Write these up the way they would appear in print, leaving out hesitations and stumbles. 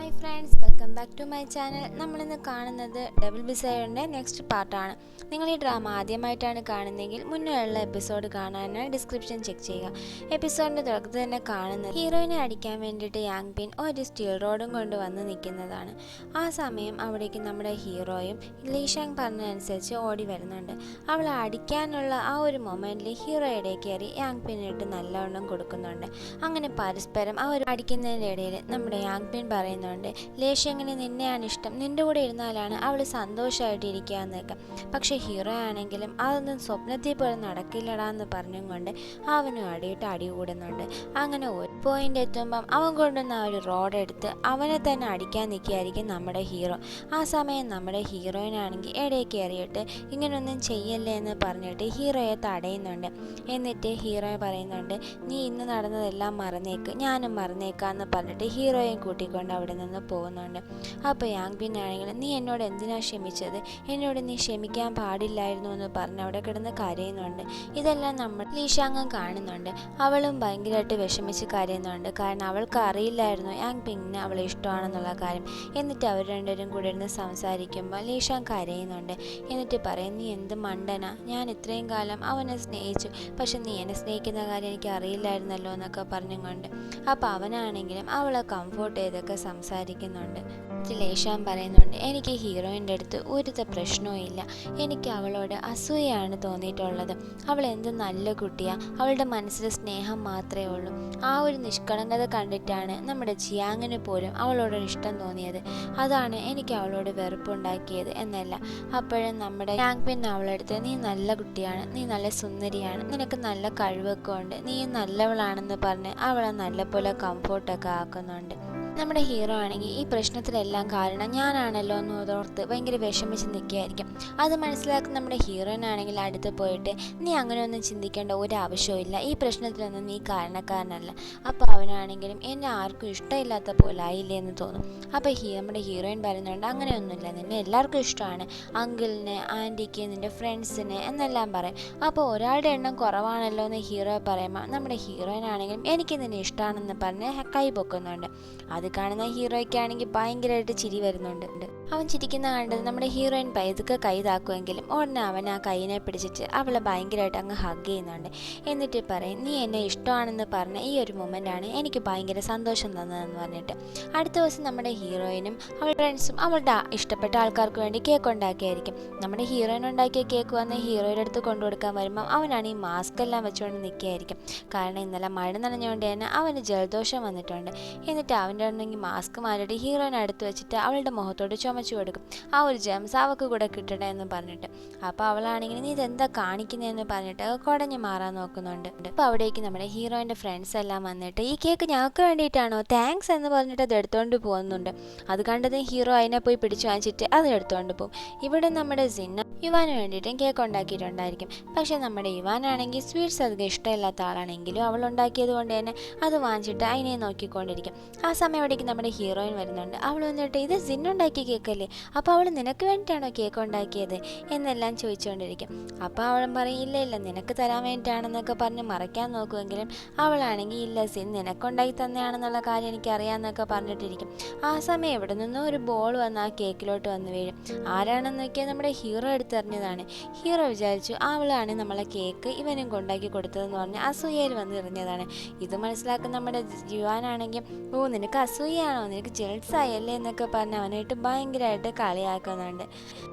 Hi friends, welcome back to my channel. നമ്മളിന്ന് കാണുന്നത് double ബിസൈറിൻ്റെ next പാർട്ടാണ്. നിങ്ങൾ ഈ ഡ്രാമ ആദ്യമായിട്ടാണ് കാണുന്നതെങ്കിൽ മുന്നേയുള്ള എപ്പിസോഡ് കാണാനായി ഡിസ്ക്രിപ്ഷൻ ചെക്ക് ചെയ്യുക. എപ്പിസോഡിൻ്റെ തുടക്കത്തിൽ തന്നെ കാണുന്നത് ഹീറോയിനെ അടിക്കാൻ വേണ്ടിയിട്ട് യാങ് പിൻ ഒരു സ്റ്റീൽ റോഡും കൊണ്ട് വന്ന് നിൽക്കുന്നതാണ്. ആ സമയം അവിടേക്ക് നമ്മുടെ ഹീറോയും ലീഷാങ് പറഞ്ഞതനുസരിച്ച് ഓടി വരുന്നുണ്ട്. അവളെ അടിക്കാനുള്ള ആ ഒരു മൊമെൻറ്റിൽ ഹീറോ ഇടയിൽ കയറി യാങ് പിന്നിട്ട് നല്ലവണ്ണം കൊടുക്കുന്നുണ്ട്. അങ്ങനെ പരസ്പരം അവർ അടിക്കുന്നതിൻ്റെ ഇടയിൽ നമ്മുടെ യാങ് പിൻ പറയുന്നുണ്ട്, ലേഷ്യങ്ങനെ നിന്നെയാണ് ഇഷ്ടം, നിന്റെ കൂടെ ഇരുന്നാലാണ് അവൾ സന്തോഷമായിട്ട് ഇരിക്കുക എന്നൊക്കെ. പക്ഷെ ഹീറോ ആണെങ്കിലും അതൊന്നും സ്വപ്നത്തിൽ പോലും നടക്കില്ലടാ എന്ന് പറഞ്ഞും കൊണ്ട് അവനും അടിയിട്ട് അടി കൂടുന്നുണ്ട്. അങ്ങനെ ഒരു പോയിന്റ് എത്തുമ്പം അവൻ കൊണ്ടുവന്ന ആ ഒരു റോഡ് എടുത്ത് അവനെ തന്നെ അടിക്കാൻ നിൽക്കുകയായിരിക്കും നമ്മുടെ ഹീറോ. ആ സമയം നമ്മുടെ ഹീറോയിനാണെങ്കിൽ ഇടയിൽ കയറിയിട്ട് ഇങ്ങനൊന്നും ചെയ്യല്ലേ എന്ന് പറഞ്ഞിട്ട് ഹീറോയെ തടയുന്നുണ്ട്. എന്നിട്ട് ഹീറോ പറയുന്നുണ്ട്, നീ ഇന്ന് നടന്നതെല്ലാം മറന്നേക്ക്, ഞാനും മറന്നേക്കാന്ന് പറഞ്ഞിട്ട് ഹീറോയും കൂട്ടിക്കൊണ്ട് അവിടെ നിന്ന് പോകുന്നുണ്ട്. അപ്പോൾ യാങ് പിൻ ആണെങ്കിൽ, നീ എന്നോട് എന്തിനാ ക്ഷമിച്ചത്, എന്നോട് നീ ക്ഷമിക്കാൻ പാടില്ലായിരുന്നു എന്ന് പറഞ്ഞ് അവിടെ കിടന്ന് കരയുന്നുണ്ട്. ഇതെല്ലാം നമ്മൾ ലീഷാങ്ങും കാണുന്നുണ്ട്. അവളും ഭയങ്കരമായിട്ട് വിഷമിച്ച് കരയുന്നുണ്ട്. കാരണം അവൾക്ക് അറിയില്ലായിരുന്നു യാങ് പിന്നിന് അവളെ ഇഷ്ടമാണെന്നുള്ള കാര്യം. എന്നിട്ട് അവർ രണ്ടുപേരും കൂടെ ഇരുന്ന് സംസാരിക്കുമ്പോൾ ലീഷാങ് കരയുന്നുണ്ട്. എന്നിട്ട് പറയും, നീ എന്ത് മണ്ടനാ, ഞാൻ ഇത്രയും കാലം അവനെ സ്നേഹിച്ചു, പക്ഷെ നീ എന്നെ സ്നേഹിക്കുന്ന കാര്യം എനിക്ക് അറിയില്ലായിരുന്നല്ലോ എന്നൊക്കെ പറഞ്ഞുകൊണ്ട്. അപ്പോൾ അവനാണെങ്കിലും അവളെ കംഫോർട്ട് ചെയ്തൊക്കെ സംസാരിക്കുന്നുണ്ട്. ലേഷാൻ പറയുന്നുണ്ട്, എനിക്ക് ഹീറോയിൻ്റെ അടുത്ത് ഒരു പ്രശ്നവും ഇല്ല, എനിക്ക് അവളോട് അസൂയാണ് തോന്നിയിട്ടുള്ളത്. അവൾ എന്ത് നല്ല കുട്ടിയാണ്, അവളുടെ മനസ്സിൽ സ്നേഹം മാത്രമേ ഉള്ളൂ. ആ ഒരു നിഷ്കളങ്കത കണ്ടിട്ടാണ് നമ്മുടെ ജിയാങ്ങിന് പോലും അവളോട് ഇഷ്ടം തോന്നിയത്. അതാണ് എനിക്ക് അവളോട് വെറുപ്പുണ്ടാക്കിയത് എന്നല്ല. അപ്പോഴും നമ്മുടെ യാങ് പിൻ അവളെടുത്ത്, നീ നല്ല കുട്ടിയാണ്, നീ നല്ല സുന്ദരിയാണ്, നിനക്ക് നല്ല കഴിവൊക്കെ ഉണ്ട്, നീ നല്ലവളാണെന്ന് പറഞ്ഞ് അവളെ നല്ലപോലെ കംഫോർട്ടൊക്കെ ആക്കുന്നുണ്ട്. നമ്മുടെ ഹീറോ ആണെങ്കിൽ ഈ പ്രശ്നത്തിലെല്ലാം കാരണം ഞാനാണല്ലോ എന്ന് ഓർത്ത് ഭയങ്കര വിഷമിച്ച് നിൽക്കുകയായിരിക്കും. അത് മനസ്സിലാക്കുന്ന നമ്മുടെ ഹീറോയിനാണെങ്കിൽ അടുത്ത് പോയിട്ട്, നീ അങ്ങനെയൊന്നും ചിന്തിക്കേണ്ട ഒരു ആവശ്യമില്ല, ഈ പ്രശ്നത്തിലൊന്നും നീ കാരണക്കാരനല്ല. അപ്പോൾ അവനാണെങ്കിലും എന്നെ ആർക്കും ഇഷ്ടമില്ലാത്ത പോലെ ആയില്ലേ എന്ന് തോന്നും. അപ്പോൾ നമ്മുടെ ഹീറോയിൻ പറയുന്നുണ്ട്, അങ്ങനെയൊന്നുമില്ല, നിന്നെ എല്ലാവർക്കും ഇഷ്ടമാണ്, അങ്കിളിന്, ആൻറ്റിക്ക്, നിൻ്റെ ഫ്രണ്ട്സിന് എന്നെല്ലാം പറയും. അപ്പോൾ ഒരാളുടെ എണ്ണം കുറവാണല്ലോ എന്ന് ഹീറോ പറയുമ്പോൾ നമ്മുടെ ഹീറോയിനാണെങ്കിലും എനിക്ക് നിന്നെ ഇഷ്ടമാണെന്ന് പറഞ്ഞ് കൈ പൊക്കുന്നുണ്ട്. അത് കാണുന്ന ഹീറോയ്ക്കാണെങ്കിൽ ഭയങ്കരമായിട്ട് ചിരി വരുന്നുണ്ട്. അവൻ ചിരിക്കുന്ന കണ്ടത് നമ്മുടെ ഹീറോയിൻ പതുക്കെ കൈ താക്കുമെങ്കിലും ഉടനെ അവൻ ആ കൈയിനെ പിടിച്ചിട്ട് അവളെ ഭയങ്കരമായിട്ട് അങ്ങ് ഹഗ് ചെയ്യുന്നുണ്ട്. എന്നിട്ട് പറയും, നീ എന്നെ ഇഷ്ടമാണെന്ന് പറഞ്ഞ ഈ ഒരു മൊമെൻ്റാണ് എനിക്ക് ഭയങ്കര സന്തോഷം തന്നതെന്ന് പറഞ്ഞിട്ട്. അടുത്ത ദിവസം നമ്മുടെ ഹീറോയിനും അവളുടെ ഫ്രണ്ട്സും അവളുടെ ഇഷ്ടപ്പെട്ട ആൾക്കാർക്ക് വേണ്ടി കേക്ക് ഉണ്ടാക്കിയായിരിക്കും. നമ്മുടെ ഹീറോയിൻ ഉണ്ടാക്കിയ കേക്ക് വന്ന് ഹീറോയുടെ അടുത്ത് കൊണ്ടുകൊടുക്കാൻ വരുമ്പം അവനാണ് ഈ മാസ്ക് എല്ലാം വെച്ചുകൊണ്ട് നിൽക്കുകയായിരിക്കും. കാരണം ഇന്നലെ മഴ നനഞ്ഞുകൊണ്ട് തന്നെ അവന് ജലദോഷം വന്നിട്ടുണ്ട്. എന്നിട്ട് അവൻ്റെ ഉണ്ടെങ്കിൽ മാസ്ക് മാറ്റിയിട്ട് ഹീറോയിനെ അടുത്ത് വെച്ചിട്ട് അവളുടെ മുഖത്തോട് ചുമച്ചു കൊടുക്കും, ആ ഒരു ജെംസ് അവൾക്ക് കൂടെ കിട്ടണേ എന്ന് പറഞ്ഞിട്ട്. അപ്പോൾ അവളാണെങ്കിൽ, നീ ഇതെന്താ കാണിക്കുന്നതെന്ന് പറഞ്ഞിട്ട് കുടഞ്ഞ് മാറാൻ നോക്കുന്നുണ്ട്. അപ്പോൾ അവിടേക്ക് നമ്മുടെ ഹീറോയിൻ്റെ ഫ്രണ്ട്സ് എല്ലാം വന്നിട്ട്, ഈ കേക്ക് ഞങ്ങൾക്ക് വേണ്ടിയിട്ടാണോ, താങ്ക്സ് എന്ന് പറഞ്ഞിട്ട് അത് എടുത്തുകൊണ്ട് പോകുന്നുണ്ട്. അത് കണ്ടതും ഹീറോ അതിനെ പോയി പിടിച്ചു വാങ്ങിച്ചിട്ട് അത് എടുത്തുകൊണ്ട് പോകും. ഇവിടെ നമ്മുടെ സിന്ന യുവാന് വേണ്ടിയിട്ടും കേക്ക് ഉണ്ടാക്കിയിട്ടുണ്ടായിരിക്കും. പക്ഷെ നമ്മുടെ യുവാനാണെങ്കിൽ സ്വീറ്റ്സ് അധികം ഇഷ്ടമില്ലാത്ത ആളാണെങ്കിലും അവൾ ഉണ്ടാക്കിയത് കൊണ്ട് തന്നെ അത് വാങ്ങിച്ചിട്ട് അതിനെ നോക്കിക്കൊണ്ടിരിക്കും. ആ സമയം അവിടേക്ക് നമ്മുടെ ഹീറോയിൻ വരുന്നുണ്ട്. അവൾ വന്നിട്ട്, ഇത് സിന്നുണ്ടാക്കിയ കേക്കല്ലേ, അപ്പോൾ അവൾ നിനക്ക് വേണ്ടിയിട്ടാണോ കേക്ക് ഉണ്ടാക്കിയത് എന്നെല്ലാം ചോദിച്ചുകൊണ്ടിരിക്കും. അപ്പോൾ അവളും പറയും, ഇല്ല ഇല്ല, നിനക്ക് തരാൻ വേണ്ടിയിട്ടാണെന്നൊക്കെ പറഞ്ഞ് മറയ്ക്കാൻ നോക്കുമെങ്കിലും അവളാണെങ്കിൽ, ഇല്ല സിൻ നിനക്കുണ്ടാക്കി തന്നെയാണെന്നുള്ള കാര്യം എനിക്കറിയാമെന്നൊക്കെ പറഞ്ഞിട്ടിരിക്കും. ആ സമയം എവിടെ നിന്നോ ഒരു ബോൾ വന്ന് ആ കേക്കിലോട്ട് വന്ന് വീഴും. ആരാണെന്ന് നോക്കിയാൽ നമ്മുടെ ഹീറോ എടുത്തെറിഞ്ഞതാണ്. ഹീറോ വിചാരിച്ചു അവളാണ് നമ്മളെ കേക്ക് ഇവനും കൊണ്ടാക്കി കൊടുത്തതെന്ന് പറഞ്ഞ് അസൂയയിൽ വന്ന് എറിഞ്ഞതാണ്. ഇത് മനസ്സിലാക്കുന്ന നമ്മുടെ യുവാനാണെങ്കിൽ, ഓ നിനക്ക് അസൂയാണോ, നിനക്ക് ജെൽസായല്ലേ എന്നൊക്കെ പറഞ്ഞ് അവനായിട്ട് ഭയങ്കരമായിട്ട് കളിയാക്കുന്നുണ്ട്.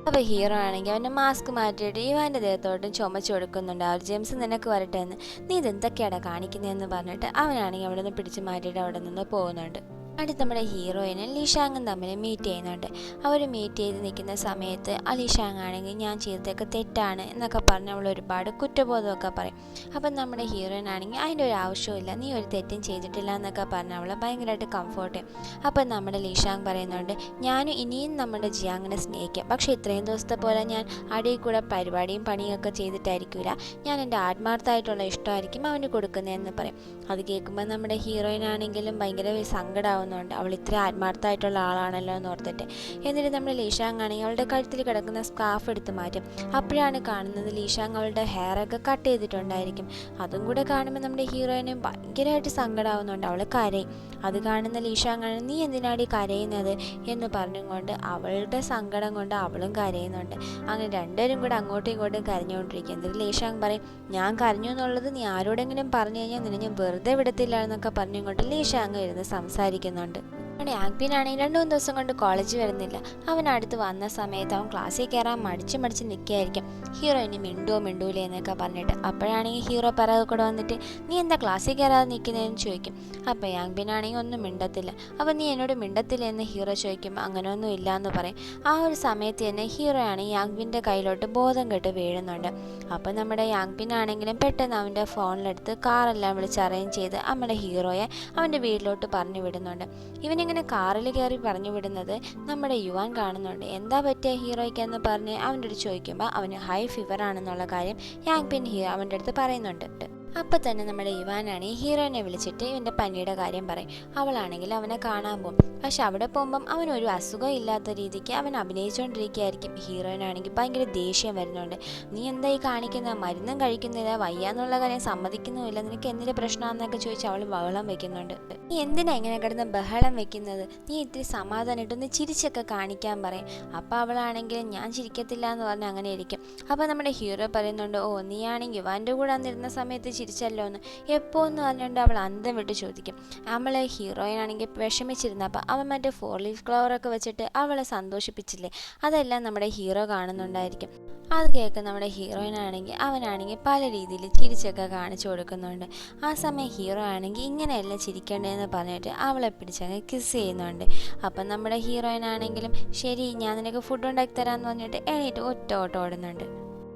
അപ്പോൾ ഹീറോ ആണെങ്കിൽ അവൻ്റെ മാസ്ക് മാറ്റിയിട്ട് യുവാൻ്റെ ദേഹത്തോട്ടും ചുമച്ചു കൊടുക്കുന്നുണ്ട്, ആ ഒരു ജെംസ് നിനക്ക് വരട്ടെ എന്ന്. നീ ഇതെന്തൊക്കെയാണ് കാണിക്കുന്നതെന്ന് പറഞ്ഞിട്ട് അവനാണെങ്കിൽ അവിടെ നിന്ന് പിടിച്ച് മാറ്റിയിട്ട് അവിടെ നിന്ന് പോകുന്നുണ്ട്. അടുത്ത് നമ്മുടെ ഹീറോയിനും ലീഷാങ്ങും തമ്മിൽ മീറ്റ് ചെയ്യുന്നുണ്ട്. അവർ മീറ്റ് ചെയ്ത് നിൽക്കുന്ന സമയത്ത് ലീഷാങ് ആണെങ്കിൽ, ഞാൻ ചെയ്തതൊക്കെ തെറ്റാണ് എന്നൊക്കെ പറഞ്ഞ് അവൾ ഒരുപാട് കുറ്റബോധമൊക്കെ പറയും. അപ്പം നമ്മുടെ ഹീറോയിൻ ആണെങ്കിൽ, അതിൻ്റെ ഒരു ആവശ്യമില്ല, നീ ഒരു തെറ്റും ചെയ്തിട്ടില്ല എന്നൊക്കെ പറഞ്ഞ് അവളെ ഭയങ്കരമായിട്ട് കംഫോർട്ട് ചെയ്യും. അപ്പം നമ്മുടെ ലീഷാങ് പറയുന്നുണ്ട്, ഞാനും ഇനിയും നമ്മുടെ ജിയാങ്ങിനെ സ്നേഹിക്കാം, പക്ഷേ ഇത്രയും ദിവസത്തെ പോലെ ഞാൻ അടിയിൽ കൂടെ പരിപാടിയും പണിയൊക്കെ ചെയ്തിട്ടായിരിക്കില്ല, ഞാൻ എൻ്റെ ആത്മാർത്ഥമായിട്ടുള്ള ഇഷ്ടമായിരിക്കും അവന് കൊടുക്കുന്നതെന്ന് പറയും. അത് കേൾക്കുമ്പോൾ നമ്മുടെ ഹീറോയിൻ ആണെങ്കിലും ഭയങ്കര സങ്കടമാവും. സങ്കടമാവുന്നുണ്ട്, അവൾ ഇത്ര ആത്മാർത്ഥമായിട്ടുള്ള ആളാണല്ലോ എന്ന് ഓർത്തിട്ട്. എന്നിട്ട് നമ്മുടെ ലീഷാങ് ആണെങ്കിൽ അവളുടെ കഴുത്തിൽ കിടക്കുന്ന സ്കാർഫ് എടുത്ത് മാറ്റും. അപ്പോഴാണ് കാണുന്നത് ലീഷാങ് അവളുടെ ഹെയറൊക്കെ കട്ട് ചെയ്തിട്ടുണ്ടായിരിക്കും. അതും കൂടെ കാണുമ്പോൾ നമ്മുടെ ഹീറോയിനും ഭയങ്കരമായിട്ട് സങ്കടമാവുന്നുണ്ട്, അവൾ കരയും. അത് കാണുന്ന ലീഷാങ് ആണ് നീ എന്തിനാടി കരയുന്നത് എന്ന് പറഞ്ഞുകൊണ്ട് അവളുടെ സങ്കടം കൊണ്ട് അവളും കരയുന്നുണ്ട്. അങ്ങനെ രണ്ടുപേരും കൂടെ അങ്ങോട്ടും ഇങ്ങോട്ടും കരഞ്ഞുകൊണ്ടിരിക്കും. എന്നിട്ട് ലീഷാങ് പറയും, ഞാൻ കരഞ്ഞു എന്നുള്ളത് നീ ആരോടെങ്കിലും പറഞ്ഞു കഴിഞ്ഞാൽ നിന്നെ ഞാൻ വെറുതെ വിടത്തില്ല എന്നൊക്കെ പറഞ്ഞുകൊണ്ട് ലീഷാങ് ഇരുന്ന് സംസാരിക്കുന്നുണ്ട്. അവിടെ യാങ്പിനാണെങ്കിൽ 2-3 ദിവസം കൊണ്ട് കോളേജ് വരുന്നില്ല. അവൻ അടുത്ത് വന്ന സമയത്ത് അവൻ ക്ലാസ്സിൽ കയറാൻ മടിച്ച് നിൽക്കുകയായിരിക്കും. ഹീറോയിന് മിണ്ടൂലേ എന്നൊക്കെ പറഞ്ഞിട്ട്. അപ്പോഴാണെങ്കിൽ ഹീറോ പിറകെ കൂടെ വന്നിട്ട് നീ എന്താ ക്ലാസ്സിൽ കയറാതെ നിൽക്കുന്നതെന്ന് ചോദിക്കും. അപ്പോൾ യാങ്പിനാണെങ്കിൽ ഒന്നും മിണ്ടത്തില്ല. അപ്പോൾ നീ എന്നോട് മിണ്ടത്തില്ല എന്ന് ഹീറോ ചോദിക്കുമ്പോൾ അങ്ങനെ ഒന്നും ഇല്ല എന്ന് പറയും. ആ ഒരു സമയത്ത് തന്നെ ഹീറോ ആണെങ്കിൽ യാങ്പിൻ്റെ കയ്യിലോട്ട് ബോധം കെട്ട് വീഴുന്നുണ്ട്. അപ്പോൾ നമ്മുടെ യാങ്പിനാണെങ്കിലും പെട്ടെന്ന് അവൻ്റെ ഫോണിലെടുത്ത് കാറെല്ലാം വിളിച്ച് അറേഞ്ച് ചെയ്ത് നമ്മുടെ ഹീറോയെ അവൻ്റെ വീട്ടിലോട്ട് പറഞ്ഞു വിടുന്നുണ്ട്. ഇവനിങ്ങനെ കാറിൽ കയറി പറഞ്ഞു വിടുന്നത് നമ്മുടെ യുവാൻ കാണുന്നുണ്ട്. എന്താ പറ്റിയ ഹീറോയ്ക്കെന്ന് പറഞ്ഞ് അവൻ്റെ അടുത്ത് ചോദിക്കുമ്പോൾ അവന് ഹൈ ഫീവർ ആണെന്നുള്ള കാര്യം യാങ്പിൻ അവൻ്റെ അടുത്ത് പറയുന്നുണ്ട്. അപ്പം തന്നെ നമ്മുടെ യുവാനാണ് ഹീറോയിനെ വിളിച്ചിട്ട് ഇവൻ്റെ പനിയുടെ കാര്യം പറയും. അവളാണെങ്കിൽ അവനെ കാണാൻ പോകും. പക്ഷെ അവിടെ പോകുമ്പം അവനൊരു അസുഖം ഇല്ലാത്ത രീതിക്ക് അവൻ അഭിനയിച്ചുകൊണ്ടിരിക്കുകയായിരിക്കും. ഹീറോയിനാണെങ്കിൽ ഭയങ്കര ദേഷ്യം വരുന്നുണ്ട്. നീ എന്തായി കാണിക്കുന്ന, മരുന്നും കഴിക്കുന്നില്ല, വയ്യാന്നുള്ള കാര്യം സമ്മതിക്കുന്നുമില്ല, നിനക്ക് എന്തിൻ്റെ പ്രശ്നമാണെന്നൊക്കെ ചോദിച്ച് അവൾ ബഹളം വെക്കുന്നുണ്ട്. നീ എന്തിനാ ഇങ്ങനെ കിടന്ന് ബഹളം വെക്കുന്നത്, നീ ഇത്തിരി സമാധാനമായിട്ടൊന്ന് ചിരിച്ചൊക്കെ കാണിക്കാൻ പറയും. അപ്പോൾ അവളാണെങ്കിൽ ഞാൻ ചിരിക്കത്തില്ല എന്ന് പറഞ്ഞ് അങ്ങനെ ഇരിക്കും. അപ്പോൾ നമ്മുടെ ഹീറോ പറയുന്നുണ്ട്, ഓ നീയാണെങ്കിൽ യുവാൻ്റെ കൂടെ അന്നിരുന്ന സമയത്ത് ചിരിച്ചല്ലോ എന്ന്. എപ്പോൾ എന്ന് പറഞ്ഞുകൊണ്ട് അവൾ അന്തം വിട്ട് ചോദിക്കും. നമ്മളെ ഹീറോയിനാണെങ്കിൽ വിഷമിച്ചിരുന്നപ്പോൾ അവൻ മറ്റേ 4 ലീഫ് ക്ലവറൊക്കെ വെച്ചിട്ട് അവളെ സന്തോഷിപ്പിച്ചില്ലേ, അതെല്ലാം നമ്മുടെ ഹീറോ കാണുന്നുണ്ടായിരിക്കും. അത് കേൾക്കുന്ന നമ്മുടെ ഹീറോയിനാണെങ്കിൽ അവനാണെങ്കിൽ പല രീതിയിൽ ചിരിച്ചൊക്കെ കാണിച്ചു കൊടുക്കുന്നുണ്ട്. ആ സമയം ഹീറോ ആണെങ്കിൽ ഇങ്ങനെയല്ല ചിരിക്കേണ്ടതെന്ന് പറഞ്ഞിട്ട് അവളെ പിടിച്ചങ്ങ് കിസ് ചെയ്യുന്നുണ്ട്. അപ്പം നമ്മുടെ ഹീറോയിനാണെങ്കിലും ശരി ഞാൻ നിനക്ക് ഫുഡ് ഉണ്ടാക്കി തരാമെന്ന് പറഞ്ഞിട്ട് എണീറ്റ് ഒറ്റ ഓട്ടം ഓടുന്നുണ്ട്.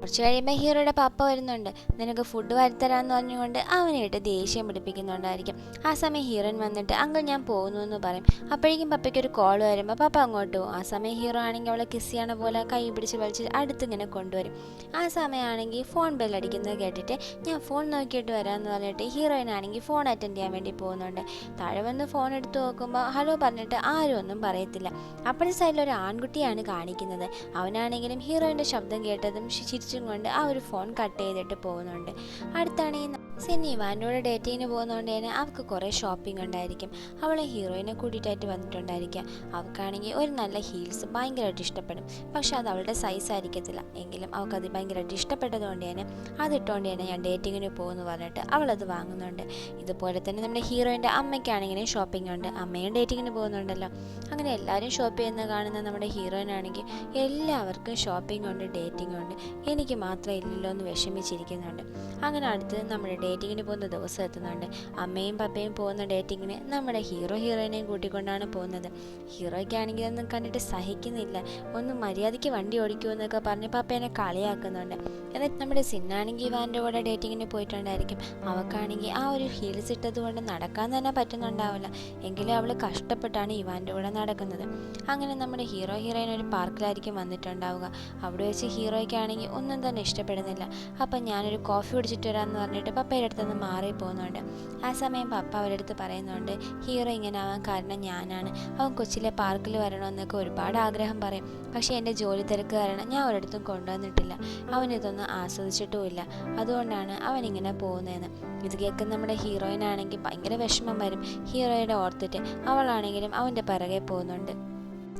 കുറച്ച് കഴിയുമ്പോൾ ഹീറോയുടെ പപ്പ വരുന്നുണ്ട്. നിനക്ക് ഫുഡ് വരുത്തരാമെന്ന് പറഞ്ഞുകൊണ്ട് അവനായിട്ട് ദേഷ്യം പിടിപ്പിക്കുന്നുണ്ടായിരിക്കും. ആ സമയം ഹീറോയിൻ വന്നിട്ട് അങ്കിൾ ഞാൻ പോകുന്നു എന്ന് പറയും. അപ്പോഴേക്കും പപ്പയ്ക്ക് ഒരു കോൾ വരുമ്പോൾ പപ്പ അങ്ങോട്ട് പോകും. ആ സമയം ഹീറോ ആണെങ്കിൽ അവളെ കിസ് ചെയ്യണ പോലെ കൈ പിടിച്ച് വലിച്ച് അടുത്തിങ്ങനെ കൊണ്ടുവരും. ആ സമയമാണെങ്കിൽ ഫോൺ ബെല്ലടിക്കുന്നത് കേട്ടിട്ട് ഞാൻ ഫോൺ നോക്കിയിട്ട് വരാമെന്ന് പറഞ്ഞിട്ട് ഹീറോയിൻ ആണെങ്കിൽ ഫോൺ അറ്റൻഡ് ചെയ്യാൻ വേണ്ടി പോകുന്നുണ്ട്. താഴെ വന്ന് ഫോൺ എടുത്ത് നോക്കുമ്പോൾ ഹലോ പറഞ്ഞിട്ട് ആരും ഒന്നും പറയത്തില്ല. അപ്പോഴത്തെ സൈഡിൽ ഒരു ആൺകുട്ടിയാണ് കാണിക്കുന്നത്. അവനാണെങ്കിലും ഹീറോയിൻ്റെ ശബ്ദം കേട്ടതും കൊണ്ട് ആ ഒരു ഫോൺ കട്ട് ചെയ്തിട്ട് പോകുന്നുണ്ട്. അടുത്താണെങ്കിൽ സിനി ഇവാൻ്റെ കൂടെ ഡേറ്റിങ്ങിന് പോകുന്നതുകൊണ്ട് തന്നെ അവൾക്ക് കുറേ ഷോപ്പിംഗ് ഉണ്ടായിരിക്കും. അവളെ ഹീറോയിനെ കൂട്ടിയിട്ടായിട്ട് വന്നിട്ടുണ്ടായിരിക്കുക. അവൾക്കാണെങ്കിൽ ഒരു നല്ല ഹീൽസ് ഭയങ്കരമായിട്ട് ഇഷ്ടപ്പെടും. പക്ഷെ അത് അവളുടെ സൈസ് ആയിരിക്കത്തില്ല. എങ്കിലും അവൾക്കത് ഭയങ്കരമായിട്ട് ഇഷ്ടപ്പെട്ടതുകൊണ്ട് തന്നെ അതിട്ടുകൊണ്ട് തന്നെ ഞാൻ ഡേറ്റിങ്ങിന് പോകുമെന്ന് പറഞ്ഞിട്ട് അവളത് വാങ്ങുന്നുണ്ട്. ഇതുപോലെ തന്നെ നമ്മുടെ ഹീറോയിൻ്റെ അമ്മയ്ക്കാണെങ്കിലും ഷോപ്പിംഗ് ഉണ്ട്. അമ്മയും ഡേറ്റിങ്ങിന് പോകുന്നുണ്ടല്ലോ. അങ്ങനെ എല്ലാവരും ഷോപ്പ് ചെയ്യുന്ന കാണുന്ന നമ്മുടെ ഹീറോയിനാണെങ്കിൽ എല്ലാവർക്കും ഷോപ്പിംഗ് ഉണ്ട്, ഡേറ്റിംഗ് ഉണ്ട്, എനിക്ക് മാത്രമേ ഇല്ലല്ലോ എന്ന് വിഷമിച്ചിരിക്കുന്നുണ്ട്. അങ്ങനെ അടുത്ത് നമ്മുടെ ഡേറ്റിങ്ങിന് പോകുന്ന ദിവസം എത്തുന്നുണ്ട്. അമ്മയും പപ്പയും പോകുന്ന ഡേറ്റിങ്ങിന് നമ്മുടെ ഹീറോയിനെയും കൂട്ടിക്കൊണ്ടാണ് പോകുന്നത്. ഹീറോയ്ക്കാണെങ്കിൽ ഒന്നും കണ്ടിട്ട് സഹിക്കുന്നില്ല. ഒന്ന് മര്യാദയ്ക്ക് വണ്ടി ഓടിക്കുമെന്നൊക്കെ പറഞ്ഞ് പപ്പേനെ കളിയാക്കുന്നുണ്ട്. എന്നിട്ട് നമ്മുടെ സിന്നാണെങ്കിൽ ഇവാൻ്റെ കൂടെ ഡേറ്റിങ്ങിന് പോയിട്ടുണ്ടായിരിക്കും. അവൾക്കാണെങ്കിൽ ആ ഒരു ഹീൽസ് ഇട്ടത് കൊണ്ട് നടക്കാൻ തന്നെ പറ്റുന്നുണ്ടാവില്ല. എങ്കിലും അവൾ കഷ്ടപ്പെട്ടാണ് ഇവാൻ്റെ കൂടെ നടക്കുന്നത്. അങ്ങനെ നമ്മുടെ ഹീറോയിൻ ഒരു പാർക്കിലായിരിക്കും വന്നിട്ടുണ്ടാവുക. അവിടെ വെച്ച് ഹീറോയ്ക്കാണെങ്കിൽ ഒന്നും തന്നെ ഇഷ്ടപ്പെടുന്നില്ല. അപ്പം ഞാനൊരു കോഫി കുടിച്ചിട്ട് വരാമെന്ന് പറഞ്ഞിട്ട് പപ്പയുടെ അടുത്തുനിന്ന് മാറി പോകുന്നുണ്ട്. ആ സമയം പപ്പ അവരുടെ അടുത്ത് പറയുന്നുണ്ട്, ഹീറോ ഇങ്ങനെ ആവാൻ കാരണം ഞാനാണ്. അവൻ കൊച്ചിയിലെ പാർക്കിൽ വരണമെന്നൊക്കെ ഒരുപാട് ആഗ്രഹം പറയും. പക്ഷേ എൻ്റെ ജോലി തിരക്ക് കാരണം ഞാൻ ഒരിടത്തും കൊണ്ടുവന്നിട്ടില്ല. അവനിതൊന്നും ആസ്വദിച്ചിട്ടുമില്ല. അതുകൊണ്ടാണ് അവനിങ്ങനെ പോകുന്നതെന്ന്. ഇത് കേൾക്കുന്ന നമ്മുടെ ഹീറോയിനാണെങ്കിൽ ഭയങ്കര വിഷമം വരും. ഹീറോയുടെ ഓർത്തിട്ട് അവളാണെങ്കിലും അവൻ്റെ പിറകെ പോകുന്നുണ്ട്.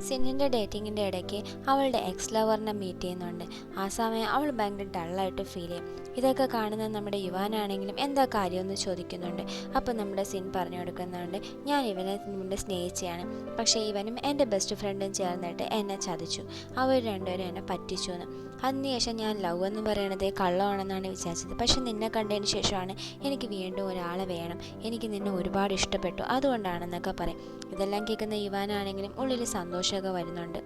സിന്നിൻ്റെ ഡേറ്റിങ്ങിൻ്റെ ഇടയ്ക്ക് അവളുടെ എക്സ് ലവറിനെ മീറ്റ് ചെയ്യുന്നുണ്ട്. ആ സമയം അവൾ ഭയങ്കര ഡള്ളായിട്ട് ഫീൽ ചെയ്യും. ഇതൊക്കെ കാണുന്ന നമ്മുടെ യുവാനാണെങ്കിലും എന്താ കാര്യമെന്ന് ചോദിക്കുന്നുണ്ട്. അപ്പോൾ നമ്മുടെ സിൻ പറഞ്ഞു കൊടുക്കുന്നുണ്ട്, ഞാൻ ഇവനെ മുന്നേ സ്നേഹിച്ചതാണ്. പക്ഷേ ഇവനും എൻ്റെ ബെസ്റ്റ് ഫ്രണ്ടും ചേർന്നിട്ട് എന്നെ ചതിച്ചു. അവർ രണ്ടുപേരും എന്നെ പറ്റിച്ചു എന്ന്. അതിനുശേഷം ഞാൻ ലവ് എന്ന് പറയണത് കള്ളമാണെന്നാണ് വിചാരിച്ചത്. പക്ഷെ നിന്നെ കണ്ടതിന് ശേഷമാണ് എനിക്ക് വീണ്ടും ഒരാളെ വേണം, എനിക്ക് നിന്നെ ഒരുപാട് ഇഷ്ടപ്പെട്ടു, അതുകൊണ്ടാണെന്നൊക്കെ പറയും. ഇതെല്ലാം കേൾക്കുന്ന യുവാനാണെങ്കിലും ഉള്ളിൽ സന്തോഷമൊക്കെ വരുന്നുണ്ട്.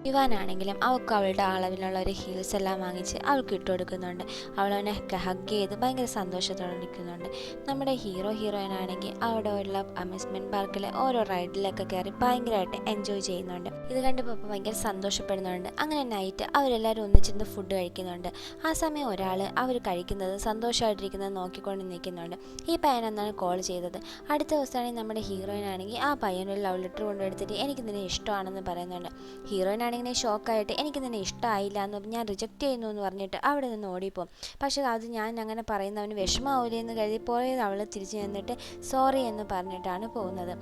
ഇവാനാണെങ്കിലും അവൾക്ക് അവളുടെ അളവിലുള്ള ഒരു ഹീൽസ് എല്ലാം വാങ്ങിച്ച് അവൾക്ക് ഇട്ട് കൊടുക്കുന്നുണ്ട്. അവളവനെ ഹഗ് ചെയ്ത് ഭയങ്കര സന്തോഷത്തോടെ നിൽക്കുന്നുണ്ട്. നമ്മുടെ ഹീറോയിനാണെങ്കിൽ അവിടെ ഉള്ള അമ്യൂസ്മെൻറ്റ് പാർക്കിലെ ഓരോ റൈഡിലൊക്കെ കയറി ഭയങ്കരമായിട്ട് എൻജോയ് ചെയ്യുന്നുണ്ട്. ഇത് കണ്ട് പപ്പ ഭയങ്കര സന്തോഷപ്പെടുന്നുണ്ട്. അങ്ങനെ നൈറ്റ് അവരെല്ലാവരും ഒന്നിച്ചിരുന്ന് ഫുഡ് കഴിക്കുന്നുണ്ട്. ആ സമയം ഒരാൾ അവർ കഴിക്കുന്നത് സന്തോഷമായിട്ടിരിക്കുന്നത് നോക്കിക്കൊണ്ട് നിൽക്കുന്നുണ്ട്. ഈ പയ്യനെന്നാണ് കോൾ ചെയ്തത്. അടുത്ത ദിവസമാണെങ്കിൽ നമ്മുടെ ഹീറോയിനാണെങ്കിൽ ആ പയ്യനൊരു ലവ് ലെറ്റർ കൊണ്ടെടുത്തിട്ട് എനിക്ക് നിന്നെ ഇഷ്ടമാണെന്ന് പറയുന്നുണ്ട്. ഹീറോയിനാണെങ്കിൽ ഷോക്കായിട്ട് എനിക്ക് നിന്നെ ഇഷ്ടമായില്ല എന്ന് ഞാൻ റിജക്റ്റ് ചെയ്യുന്നു എന്ന് പറഞ്ഞിട്ട് അവിടെ നിന്ന് ഓടിപ്പോകും. പക്ഷേ അത് ഞാൻ അങ്ങനെ പറയുന്നവന് വിഷമാവില്ലേ എന്ന് കരുതി പോയത് അവൾ തിരിച്ചു നിന്നിട്ട് സോറി എന്ന് പറഞ്ഞിട്ടാണ് പോകുന്നത്.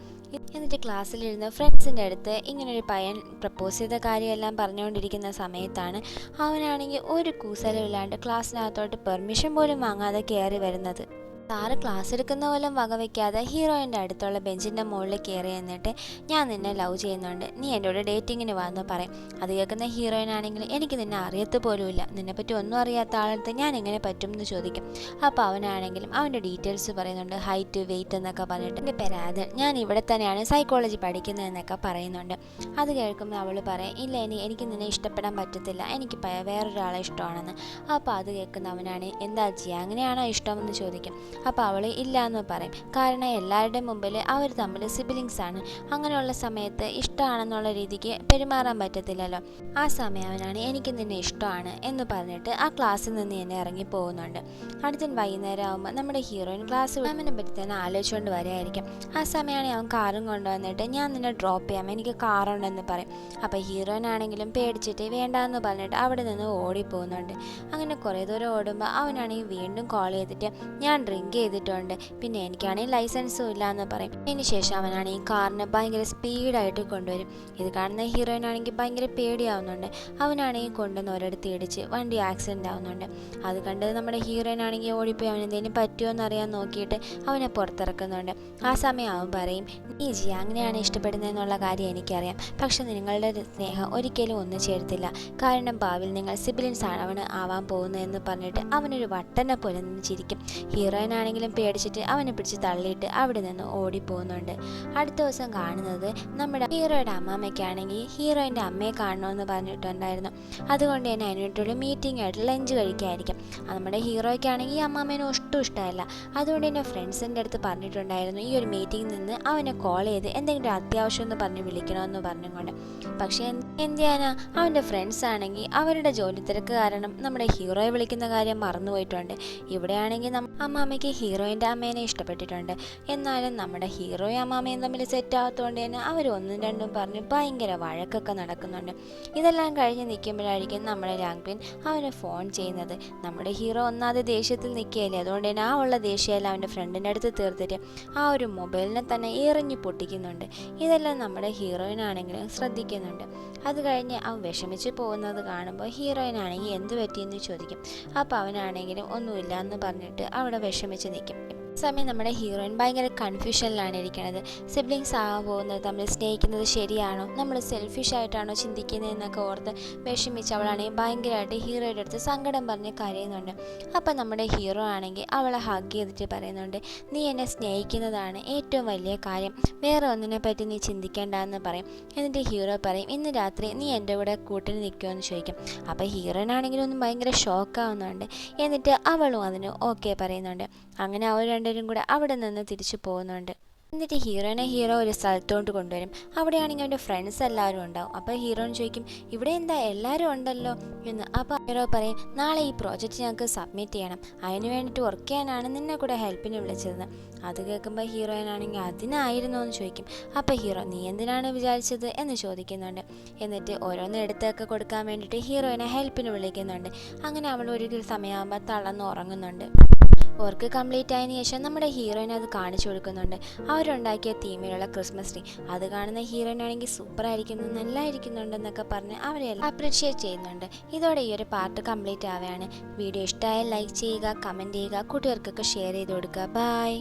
എന്നിട്ട് ക്ലാസ്സിലിരുന്ന് ഫ്രണ്ട്സിൻ്റെ അടുത്ത് ഇങ്ങനൊരു പയ്യൻ പ്രപ്പോസ് ചെയ്ത കാര്യമെല്ലാം പറഞ്ഞുകൊണ്ടിരിക്കുന്ന സമയത്താണ് അവനാണെങ്കിൽ ഒരു കൂസലുമില്ലാണ്ട് ക്ലാസ്സിനകത്തോട്ട് പെർമിഷൻ പോലും വാങ്ങാതെ കയറി വരുന്നത്. സാറ് ക്ലാസ് എടുക്കുന്ന പോലും വകവയ്ക്കാതെ ഹീറോയിൻ്റെ അടുത്തുള്ള ബെഞ്ചിൻ്റെ മുകളിൽ കയറി എന്നിട്ട് ഞാൻ നിന്നെ ലവ് ചെയ്യുന്നുണ്ട്, നീ എൻ്റെ കൂടെ ഡേറ്റിങ്ങിന് വന്ന് പറയും. അത് കേൾക്കുന്ന ഹീറോയിനാണെങ്കിൽ എനിക്ക് നിന്നെ അറിയത്ത് പോലുമില്ല, നിന്നെപ്പറ്റി ഒന്നും അറിയാത്ത ആളടുത്ത് ഞാൻ എങ്ങനെ പറ്റും എന്ന് ചോദിക്കും. അപ്പോൾ അവനാണെങ്കിലും അവൻ്റെ ഡീറ്റെയിൽസ് പറയുന്നുണ്ട്, ഹൈറ്റ് വെയിറ്റ് എന്നൊക്കെ പറഞ്ഞിട്ട്. എൻ്റെ പേര് ആദൻ, ഞാൻ ഇവിടെ തന്നെയാണ് സൈക്കോളജി പഠിക്കുന്നതെന്നൊക്കെ പറയുന്നുണ്ട്. അത് കേൾക്കുമ്പോൾ അവൾ പറയും, ഇല്ല എനിക്ക് നിന്നെ ഇഷ്ടപ്പെടാൻ പറ്റത്തില്ല, എനിക്ക് വേറൊരാളെ ഇഷ്ടമാണെന്ന്. അപ്പോൾ അത് കേൾക്കുന്ന അവനാണ്, എന്താ ചെയ്യുക, അങ്ങനെയാണോ ഇഷ്ടമെന്ന് ചോദിക്കും. അപ്പോൾ അവൾ ഇല്ല എന്ന് പറയും. കാരണം എല്ലാവരുടെയും മുമ്പിൽ അവർ തമ്മിൽ സിബിലിങ്സ് ആണ്. അങ്ങനെയുള്ള സമയത്ത് ഇഷ്ടമാണെന്നുള്ള രീതിക്ക് പെരുമാറാൻ പറ്റത്തില്ലല്ലോ. ആ സമയം അവനാണ് എനിക്ക് നിന്നെ ഇഷ്ടമാണ് എന്ന് പറഞ്ഞിട്ട് ആ ക്ലാസ്സിൽ നിന്ന് തന്നെ ഇറങ്ങി പോകുന്നുണ്ട്. അടുത്ത വൈകുന്നേരം ആകുമ്പോൾ നമ്മുടെ ഹീറോയിൻ ക്ലാസ് മാമിനെ പറ്റി തന്നെ ആലോചിച്ചുകൊണ്ട് വരികയായിരിക്കും. ആ സമയമാണ് അവൻ കാറും കൊണ്ടുവന്നിട്ട് ഞാൻ നിന്നെ ഡ്രോപ്പ് ചെയ്യാം, എനിക്ക് കാറുണ്ടെന്ന് പറയും. അപ്പോൾ ഹീറോയിനാണെങ്കിലും പേടിച്ചിട്ട് വേണ്ടാന്ന് പറഞ്ഞിട്ട് അവിടെ നിന്ന് ഓടിപ്പോകുന്നുണ്ട്. അങ്ങനെ കുറേ ദൂരം ഓടുമ്പോൾ അവനാണെങ്കിൽ വീണ്ടും കോൾ ചെയ്തിട്ട് ഞാൻ ഡ്രിങ്ക് ചെയ്തിട്ടുണ്ട്, പിന്നെ എനിക്കാണെങ്കിൽ ലൈസൻസും ഇല്ല എന്ന് പറയും. അതിന് ശേഷം അവനാണെങ്കിൽ കാറിനെ ഭയങ്കര സ്പീഡായിട്ട് കൊണ്ടുവരും. ഇത് കാണുന്ന ഹീറോയിനാണെങ്കിൽ ഭയങ്കര പേടിയാവുന്നുണ്ട്. അവനാണെങ്കിൽ കൊണ്ടുവന്ന് ഒരിടത്ത് ഇടിച്ച് വണ്ടി ആക്സിഡൻ്റ് ആവുന്നുണ്ട്. അത് കണ്ട് നമ്മുടെ ഹീറോയിനാണെങ്കിൽ ഓടിപ്പോയി അവനെന്തെങ്കിലും പറ്റുമോ എന്നറിയാൻ നോക്കിയിട്ട് അവനെ പുറത്തിറക്കുന്നുണ്ട്. ആ സമയം അവൻ പറയും, നീ ജി അങ്ങനെയാണ് ഇഷ്ടപ്പെടുന്നതെന്നുള്ള കാര്യം എനിക്കറിയാം, പക്ഷെ നിങ്ങളുടെ സ്നേഹം ഒരിക്കലും ഒന്നു ചേരത്തില്ല, കാരണം ഭാവിയിൽ നിങ്ങൾ സിബിലിൻസ് ആണ് ആവാൻ പോകുന്നതെന്ന് പറഞ്ഞിട്ട് അവനൊരു വട്ടനെ പോലെ നിന്ന് ചിരിക്കും. ഹീറോയിനാണെങ്കിലും പേടിച്ചിട്ട് അവനെ പിടിച്ച് തള്ളിയിട്ട് അവിടെ നിന്ന് ഓടിപ്പോകുന്നുണ്ട്. അടുത്ത ദിവസം കാണുന്നത് നമ്മുടെ ഹീറോയുടെ അമ്മാമ്മയ്ക്കാണെങ്കിൽ ഹീറോയിൻ്റെ അമ്മയെ കാണണമെന്ന് പറഞ്ഞിട്ടുണ്ടായിരുന്നു. അതുകൊണ്ട് തന്നെ അതിനായിട്ടുള്ള മീറ്റിംഗ് ആയിട്ട് ലഞ്ച് കഴിക്കായിരിക്കും. നമ്മുടെ ഹീറോയ്ക്കാണെങ്കിൽ ഈ അമ്മാമ്മേനെ ഒട്ടും ഇഷ്ടമല്ല. അതുകൊണ്ട് തന്നെ ഫ്രണ്ട്സിൻ്റെ അടുത്ത് പറഞ്ഞിട്ടുണ്ടായിരുന്നു ഈ ഒരു മീറ്റിങ്ങിൽ നിന്ന് അവനെ കോൾ ചെയ്ത് എന്തെങ്കിലും അത്യാവശ്യം എന്ന് പറഞ്ഞ് വിളിക്കണമെന്ന് പറഞ്ഞുകൊണ്ട്. പക്ഷേ എന്ത് ചെയ്യാനാ, അവൻ്റെ ഫ്രണ്ട്സ് ആണെങ്കിൽ അവരുടെ ജോലി തിരക്ക് കാരണം നമ്മുടെ ഹീറോയെ വിളിക്കുന്ന കാര്യം മറന്നുപോയിട്ടുണ്ട്. ഇവിടെയാണെങ്കിൽ അമ്മാമ്മയ്ക്ക് ഹീറോയിൻ്റെ അമ്മേനെ ഇഷ്ടപ്പെട്ടിട്ടുണ്ട്. എന്നാലും നമ്മുടെ ഹീറോയും അമ്മാമ്മയും തമ്മിൽ സെറ്റാകത്തോണ്ട് തന്നെ അവർ ഒന്നും രണ്ടും പറഞ്ഞ് ഭയങ്കര വഴക്കൊക്കെ നടക്കുന്നുണ്ട്. ഇതെല്ലാം കഴിഞ്ഞ് നിൽക്കുമ്പോഴായിരിക്കും നമ്മുടെ രാങ്പിൻ അവന് ഫോൺ ചെയ്യുന്നത്. നമ്മുടെ ഹീറോ ഒന്നാമത് ദേഷ്യത്തിൽ നിൽക്കുകയല്ലേ, അതുകൊണ്ട് തന്നെ ആ ഉള്ള ദേഷ്യമെല്ലാം അവൻ്റെ ഫ്രണ്ടിൻ്റെ അടുത്ത് തീർത്തിട്ട് ആ ഒരു മൊബൈലിനെ തന്നെ എറിഞ്ഞു പൊട്ടിക്കുന്നുണ്ട്. ഇതെല്ലാം നമ്മുടെ ഹീറോയിനാണെങ്കിലും ശ്രദ്ധിക്കുന്നുണ്ട്. അത് കഴിഞ്ഞ് അവൻ വിഷമിച്ച് പോകുന്നത് കാണുമ്പോൾ ഹീറോയിനാണെങ്കിൽ എന്ത് പറ്റിയെന്ന് ചോദിക്കും. അപ്പോൾ അവനാണെങ്കിലും ഒന്നുമില്ല എന്ന് പറഞ്ഞിട്ട് അവിടെ വിഷമിച്ച് നിൽക്കും. സമയം നമ്മുടെ ഹീറോയിൻ ഭയങ്കര കൺഫ്യൂഷനിലാണ് ഇരിക്കുന്നത്. സിബ്ലിങ്സ് ആകാൻ പോകുന്നത് തമ്മിൽ സ്നേഹിക്കുന്നത് ശരിയാണോ, നമ്മൾ സെൽഫിഷ് ആയിട്ടാണോ ചിന്തിക്കുന്നത് എന്നൊക്കെ ഓർത്ത് വിഷമിച്ച് അവളാണെങ്കിൽ ഭയങ്കരമായിട്ട് ഹീറോയുടെ അടുത്ത് സങ്കടം പറഞ്ഞ് കരയുന്നുണ്ട്. അപ്പം നമ്മുടെ ഹീറോ ആണെങ്കിൽ അവളെ ഹഗ് ചെയ്തിട്ട് പറയുന്നുണ്ട്, നീ എന്നെ സ്നേഹിക്കുന്നതാണ് ഏറ്റവും വലിയ കാര്യം, വേറെ ഒന്നിനെ പറ്റി നീ ചിന്തിക്കേണ്ടെന്ന് പറയും. എന്നിട്ട് ഹീറോ പറയും, ഇന്ന് രാത്രി നീ എൻ്റെ കൂടെ കൂട്ടിന് നിൽക്കുമെന്ന് ചോദിക്കും. അപ്പോൾ ഹീറോയിനാണെങ്കിലും ഒന്നും ഭയങ്കര ഷോക്കാവുന്നുണ്ട്. എന്നിട്ട് അവളും അതിന് ഓക്കെ പറയുന്നുണ്ട്. അങ്ങനെ അവർ രണ്ടുപേരും കൂടെ അവിടെ നിന്ന് തിരിച്ചു പോകുന്നുണ്ട്. എന്നിട്ട് ഹീറോ ഒരു സ്ഥലത്തോട്ട് കൊണ്ടുവരും. അവിടെയാണെങ്കിൽ അവൻ്റെ ഫ്രണ്ട്സ് എല്ലാവരും ഉണ്ടാവും. അപ്പോൾ ഹീറോയിൻ ചോദിക്കും, ഇവിടെ എന്താ എല്ലാവരും ഉണ്ടല്ലോ എന്ന്. അപ്പോൾ ഹീറോ പറയും, നാളെ ഈ പ്രോജക്റ്റ് ഞങ്ങൾക്ക് സബ്മിറ്റ് ചെയ്യണം, അതിന് വേണ്ടിയിട്ട് വർക്ക് ചെയ്യാനാണ് നിന്നെ കൂടെ ഹെൽപ്പിന് വിളിച്ചത്. അത് കേൾക്കുമ്പോൾ ഹീറോയിനാണെങ്കിൽ അതിനായിരുന്നോ എന്ന് ചോദിക്കും. അപ്പോൾ ഹീറോ, നീ എന്തിനാണ് വിചാരിച്ചത് എന്ന് ചോദിക്കുന്നുണ്ട്. എന്നിട്ട് ഓരോന്ന് എടുത്തൊക്കെ കൊടുക്കാൻ വേണ്ടിയിട്ട് ഹീറോയിനെ ഹെൽപ്പിന് വിളിക്കുന്നുണ്ട്. അങ്ങനെ അവൾ ഒരു സമയമാകുമ്പോൾ തളർന്ന് ഉറങ്ങുന്നുണ്ട്. വർക്ക് കംപ്ലീറ്റ് ആയതിനു ശേഷം നമ്മുടെ ഹീറോയിൻ അത് കാണിച്ചു കൊടുക്കുന്നുണ്ട്. അവരുണ്ടാക്കിയ തീമിലുള്ള ക്രിസ്മസ് ട്രീ. അത് കാണുന്ന ഹീറോയിൻ ആണെങ്കിൽ സൂപ്പറായിരിക്കുന്നു, നല്ലതായിരിക്കുന്നുണ്ടെന്നൊക്കെ പറഞ്ഞ് അവരെല്ലാം അപ്രിഷ്യേറ്റ് ചെയ്യുന്നുണ്ട്. ഇതോടെ ഈ ഒരു പാർട്ട് കംപ്ലീറ്റ് ആവുകയാണ്. വീഡിയോ ഇഷ്ടമായാൽ ലൈക്ക് ചെയ്യുക, കമൻറ്റ് ചെയ്യുക, കൂട്ടുകാർക്കൊക്കെ ഷെയർ ചെയ്ത് കൊടുക്കുക. ബൈ.